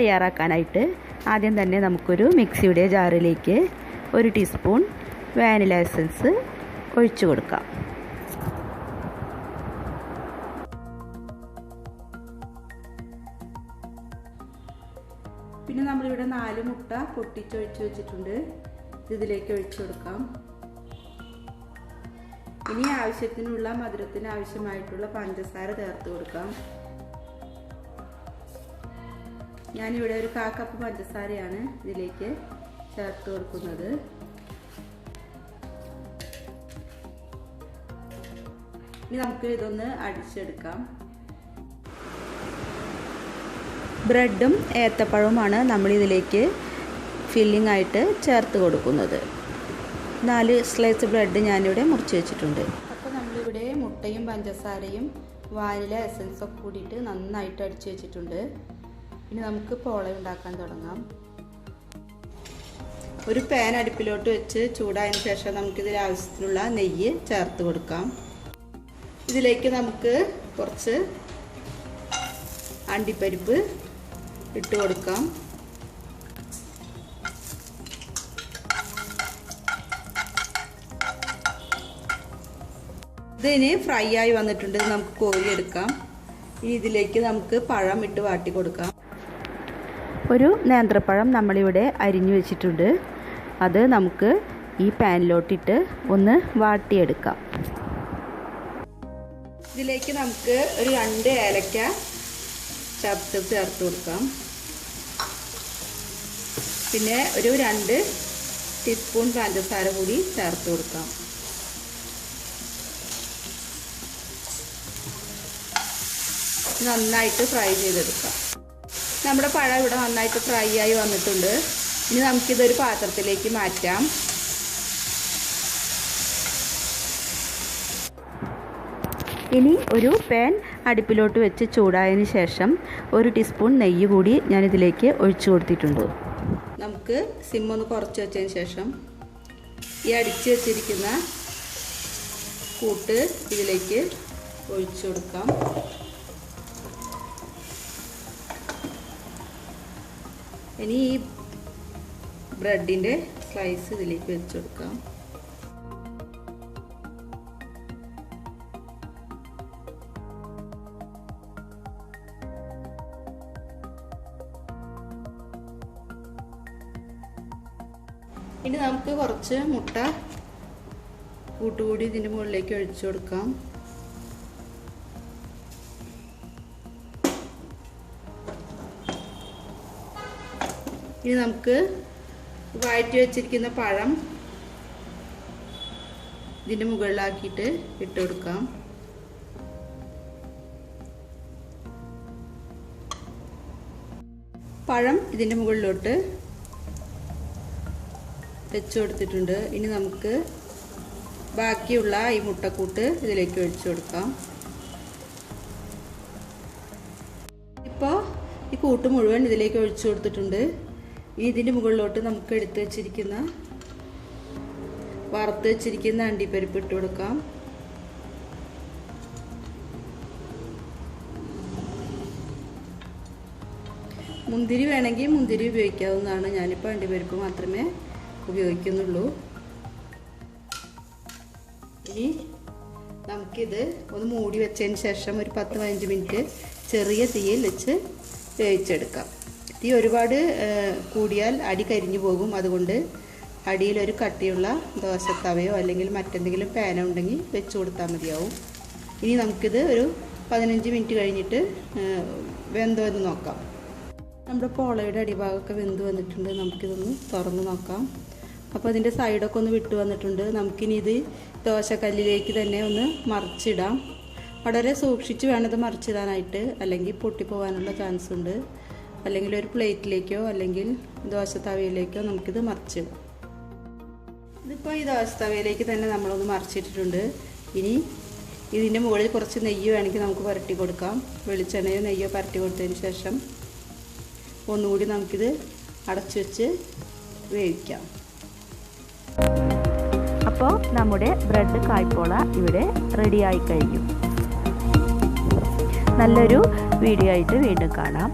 തയ്യാറാക്കാനായിട്ട് ആദ്യം തന്നെ നമുക്കൊരു മിക്സിയുടെ ജാറിലേക്ക് 1 ടീസ്പൂൺ വാനില എസൻസ് ഒഴിച്ചു കൊടുക്കാം. പിന്നെ നമ്മളിവിടെ 4 മുട്ട പൊട്ടിച്ചൊഴിച്ച് വെച്ചിട്ടുണ്ട്. ഇതിലേക്ക് ഒഴിച്ചു കൊടുക്കാം. ഇനി ആവശ്യത്തിനുള്ള മധുരത്തിന് ആവശ്യമായിട്ടുള്ള പഞ്ചസാര ചേർത്ത് കൊടുക്കാം. ഞാനിവിടെ ഒരു 1/4 കപ്പ് പഞ്ചസാരയാണ് ഇതിലേക്ക് ചേർത്ത് കൊടുക്കുന്നത്. ഇനി നമുക്ക് ഇതൊന്ന് അടിച്ചെടുക്കാം. ബ്രെഡും ഏത്തപ്പഴവുമാണ് നമ്മളിതിലേക്ക് ഫില്ലിംഗ് ആയിട്ട് ചേർത്ത് കൊടുക്കുന്നത്. 4 സ്ലൈസ് ബ്രെഡ് ഞാനിവിടെ മുറിച്ച് വെച്ചിട്ടുണ്ട്. അപ്പോൾ നമ്മളിവിടെ മുട്ടയും പഞ്ചസാരയും വാനില എസൻസൊക്കെ കൂടിയിട്ട് നന്നായിട്ട് അടിച്ച് വെച്ചിട്ടുണ്ട്. ഇനി നമുക്ക് പോള ഉണ്ടാക്കാൻ തുടങ്ങാം. ഒരു പാൻ അടുപ്പിലോട്ട് വെച്ച് ചൂടായതിനു ശേഷം നമുക്കിതിൽ ആവശ്യത്തിനുള്ള നെയ്യ് ചേർത്ത് കൊടുക്കാം. ഇതിലേക്ക് നമുക്ക് കുറച്ച് അണ്ടിപ്പരിപ്പ് ഇട്ട് കൊടുക്കാം. ഇതിന് ഫ്രൈ ആയി വന്നിട്ടുണ്ട്. നമുക്ക് കോരിയെടുക്കാം. ഇനി ഇതിലേക്ക് നമുക്ക് പഴം ഇട്ട് വാട്ടി കൊടുക്കാം. ഒരു നേന്ത്രപ്പഴം നമ്മളിവിടെ അരിഞ്ഞു വെച്ചിട്ടുണ്ട്. അത് നമുക്ക് ഈ പാനിലോട്ടിട്ട് ഒന്ന് വാട്ടിയെടുക്കാം. ഇതിലേക്ക് നമുക്ക് ഒരു 2 ഏലക്ക ചേർത്ത് കൊടുക്കാം. പിന്നെ ഒരു 2 ടീസ്പൂൺ പഞ്ചസാര കൂടി ചേർത്ത് കൊടുക്കാം. നന്നായിട്ട് ഫ്രൈ ചെയ്തെടുക്കാം. നമ്മുടെ പഴം ഇവിടെ നന്നായിട്ട് ഫ്രൈ ആയി വന്നിട്ടുണ്ട്. ഇനി നമുക്കിതൊരു പാത്രത്തിലേക്ക് മാറ്റാം. ഇനി ഒരു പാൻ അടുപ്പിലോട്ട് വെച്ച് ചൂടായതിന് ശേഷം 1 ടീസ്പൂൺ നെയ്യ് കൂടി ഞാനിതിലേക്ക് ഒഴിച്ചു കൊടുത്തിട്ടുണ്ട്. നമുക്ക് സിം ഒന്ന് കുറച്ച് വെച്ചതിന് ശേഷം ഈ അടിച്ച് വെച്ചിരിക്കുന്ന കൂട്ട് ഇതിലേക്ക് ഒഴിച്ചു കൊടുക്കാം. ഇനി ഈ ബ്രെഡിൻ്റെ സ്ലൈസ് ഇതിലേക്ക് വെച്ച് കൊടുക്കാം. ഇനി നമുക്ക് കുറച്ച് മുട്ട കൂട്ടുകൂടി ഇതിൻ്റെ മുകളിലേക്ക് ഒഴിച്ചു കൊടുക്കാം. ഇനി നമുക്ക് വഴറ്റി വെച്ചിരിക്കുന്ന പഴം ഇതിൻ്റെ മുകളിലാക്കിയിട്ട് ഇട്ട് കൊടുക്കാം. പഴം ഇതിൻ്റെ മുകളിലോട്ട് വെച്ച് കൊടുത്തിട്ടുണ്ട്. ഇനി നമുക്ക് ബാക്കിയുള്ള ഈ മുട്ടക്കൂട്ട് ഇതിലേക്ക് ഒഴിച്ചു കൊടുക്കാം. ഇപ്പോൾ ഈ കൂട്ട് മുഴുവൻ ഇതിലേക്ക് ഒഴിച്ചു കൊടുത്തിട്ടുണ്ട്. ഇതിൻ്റെ മുകളിലോട്ട് നമുക്ക് എടുത്ത് വെച്ചിരിക്കുന്ന വറുത്ത് വെച്ചിരിക്കുന്ന അണ്ടിപ്പരിപ്പ് ഇട്ട് കൊടുക്കാം. മുന്തിരി വേണമെങ്കിൽ മുന്തിരി ഉപയോഗിക്കാവുന്നതാണ്. ഞാനിപ്പോൾ അണ്ടിപ്പരിപ്പ് മാത്രമേ ഉപയോഗിക്കുന്നുള്ളൂ. ഇനി നമുക്കിത് ഒന്ന് മൂടി വെച്ചതിന് ശേഷം ഒരു 10-15 മിനിറ്റ് ചെറിയ തീയിൽ വെച്ച് വേവിച്ചെടുക്കാം. തീ ഒരുപാട് കൂടിയാൽ അടി കരിഞ്ഞു പോകും. അതുകൊണ്ട് അടിയിലൊരു കട്ടിയുള്ള ദോശത്തവയോ അല്ലെങ്കിൽ മറ്റെന്തെങ്കിലും പാനോ ഉണ്ടെങ്കിൽ വെച്ച് കൊടുത്താൽ മതിയാവും. ഇനി നമുക്കിത് ഒരു 15 മിനിറ്റ് കഴിഞ്ഞിട്ട് വെന്തോ എന്ന് നോക്കാം. നമ്മുടെ പോളയുടെ അടിഭാഗമൊക്കെ വെന്ത് വന്നിട്ടുണ്ട്. നമുക്കിതൊന്ന് തുറന്ന് നോക്കാം. അപ്പോൾ അതിൻ്റെ സൈഡൊക്കെ ഒന്ന് വിട്ട് വന്നിട്ടുണ്ട്. നമുക്കിനി ഇത് ദോശക്കല്ലിലേക്ക് തന്നെ ഒന്ന് മറിച്ചിടാം. വളരെ സൂക്ഷിച്ച് വേണം ഇത് മറിച്ചിടാനായിട്ട്, അല്ലെങ്കിൽ പൊട്ടിപ്പോകാനുള്ള ചാൻസ് ഉണ്ട്. അല്ലെങ്കിൽ ഒരു പ്ലേറ്റിലേക്കോ അല്ലെങ്കിൽ ദോശത്തവയിലേക്കോ നമുക്കിത് മറിച്ചിടാം. ഇതിപ്പോൾ ഈ ദോശത്തവയിലേക്ക് തന്നെ നമ്മളൊന്ന് മറിച്ചിട്ടിട്ടുണ്ട്. ഇനി ഇതിൻ്റെ മുകളിൽ കുറച്ച് നെയ്യ് വേണമെങ്കിൽ നമുക്ക് പുരട്ടി കൊടുക്കാം. വെളിച്ചെണ്ണയോ നെയ്യോ പുരട്ടി കൊടുത്തതിന് ശേഷം ഒന്നുകൂടി നമുക്കിത് അടച്ചു വെച്ച് വേവിക്കാം. അപ്പോൾ നമ്മുടെ ബ്രെഡ് കായ്പോള ഇവിടെ റെഡിയായി കഴിഞ്ഞു. നല്ലൊരു വീഡിയോ ആയിട്ട് വീണ്ടും കാണാം.